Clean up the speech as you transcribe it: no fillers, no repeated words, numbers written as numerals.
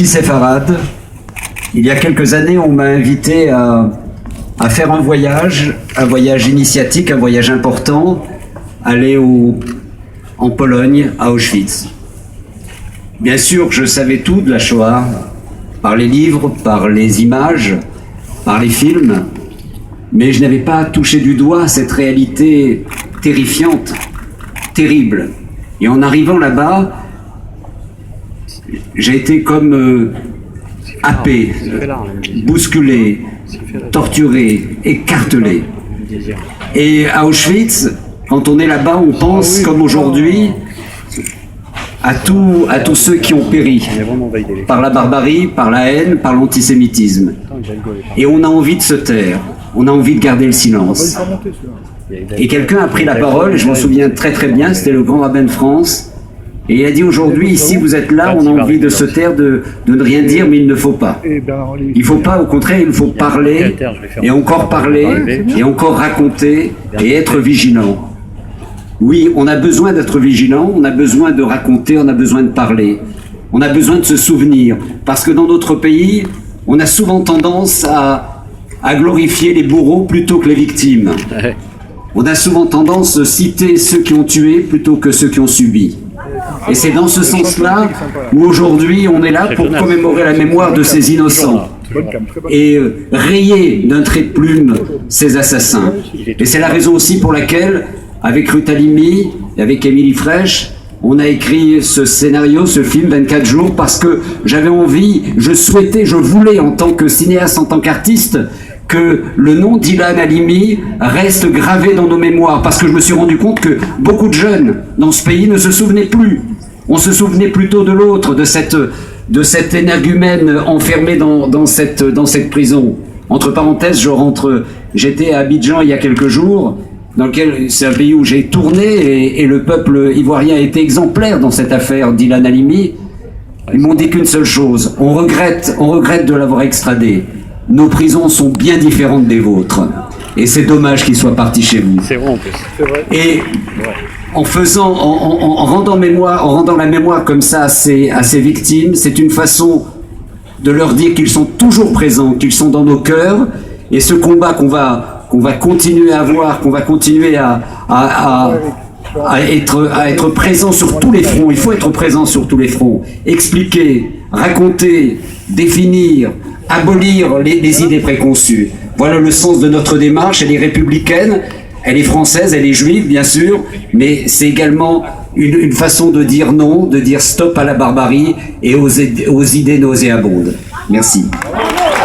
petit séfarade. Il y a quelques années, on m'a invité à faire un voyage initiatique, un voyage important, aller en Pologne, à Auschwitz. Bien sûr, je savais tout de la Shoah, par les livres, par les images, par les films, mais je n'avais pas touché du doigt cette réalité terrifiante, terrible. Et en arrivant là-bas, j'ai été comme happé, bousculé, torturé, écartelé. Et à Auschwitz, quand on est là-bas, on pense, comme aujourd'hui, à tous ceux qui ont péri par la barbarie, par la haine, par l'antisémitisme. Et on a envie de se taire, on a envie de garder le silence. Et quelqu'un a pris la parole, et je m'en souviens très très bien, c'était le grand rabbin de France, et il a dit aujourd'hui, ici vous êtes là, on a envie de se taire, de ne rien dire, mais il ne faut pas. Il ne faut pas, au contraire, il faut parler, et encore raconter, et être vigilant. Oui, on a besoin d'être vigilant, on a besoin de raconter, on a besoin de parler, on a besoin de se souvenir, parce que dans notre pays, on a souvent tendance à glorifier les bourreaux plutôt que les victimes. On a souvent tendance à citer ceux qui ont tué plutôt que ceux qui ont subi. Et c'est dans ce sens-là où aujourd'hui on est là pour commémorer la mémoire de ces innocents et rayer d'un trait de plume ces assassins. Et c'est la raison aussi pour laquelle, avec Ruth Halimi et avec Émilie Frêche, on a écrit ce scénario, ce film 24 jours, parce que j'avais envie, je voulais en tant que cinéaste, en tant qu'artiste, que le nom d'Ilan Halimi reste gravé dans nos mémoires, parce que je me suis rendu compte que beaucoup de jeunes dans ce pays ne se souvenaient plus. On se souvenait plutôt de l'autre, de cette énergumène enfermée dans cette prison. Entre parenthèses, j'étais à Abidjan il y a quelques jours, c'est un pays où j'ai tourné, et le peuple ivoirien a été exemplaire dans cette affaire d'Ilan Halimi. Ils m'ont dit qu'une seule chose: on regrette de l'avoir extradé. Nos prisons sont bien différentes des vôtres. Et c'est dommage qu'il soit parti chez vous. C'est vrai en plus. Et en rendant la mémoire comme ça à ces victimes, c'est une façon de leur dire qu'ils sont toujours présents, qu'ils sont dans nos cœurs. Et ce combat qu'on va continuer à avoir, qu'on va continuer à être présent sur tous les fronts. Il faut être présent sur tous les fronts. Expliquer, raconter, définir, abolir les idées préconçues. Voilà le sens de notre démarche. Elle est républicaine, elle est française, elle est juive, bien sûr, mais c'est également une façon de dire non, de dire stop à la barbarie et aux idées nauséabondes. Merci.